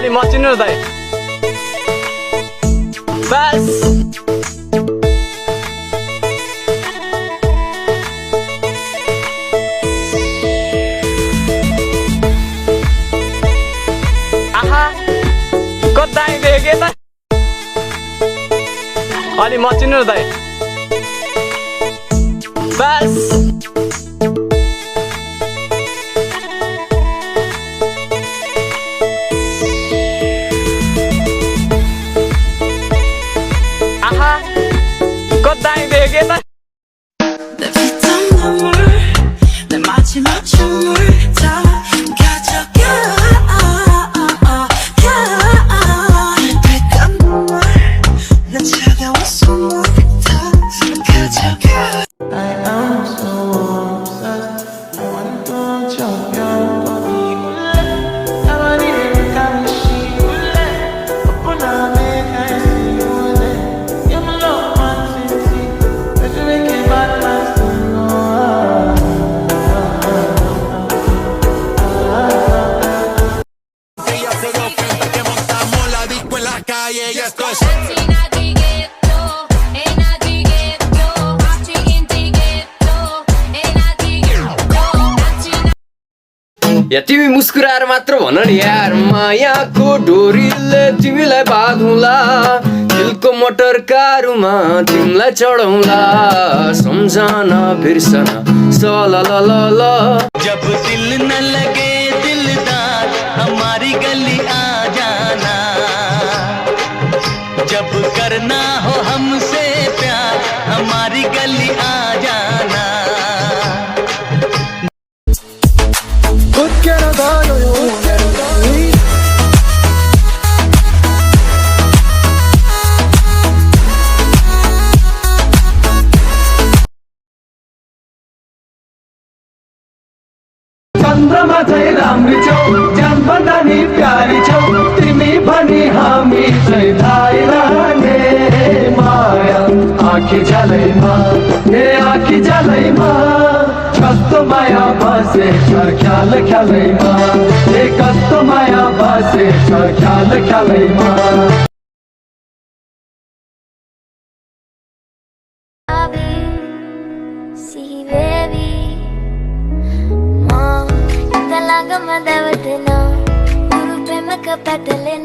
अलि म चिन्नु दाइ बस आहा कता देखे त अलि म चिन्नु दाइ बस 내 피땀 눈물 내 마지막 춤을 다 가져가 피땀 눈물 내 차가운 숨을 다 가져가 I am so obsessed I want to jump on 가만히 가면 쉬울래 뻔뻔함에 갈 수 있을래 You're my love, my city Let's make it bad, my Ella se dio cuenta que montamos la disco en la calle y esto es या तिमी मुस्कुराएर मात्र भन नि यार मायाको डोरीले तिमीलाई बाँधौँला दिलको motor कारुमा तिमीलाई चढाउँला सम्झना बिर्सना सला ला ला ला जब दिल न लगे दिलदार हमारी गली आ जाना जब करना हो हमसे प्यार हमारी गली आ जाना चन्द्रमा चाहिँ राम्री छौ जान भन्दा नि प्यारी छौ तिमी भनी हामी चाहिँ थाइरहने माया आँखी झलैमा ए आँखी झलैमा कस्तो माया बसेछ ख्याल ख्यालैमा ए कस्तो माया बसेछ ख्याल ख्यालैमा Madawatna, Guru Prema ka patalena.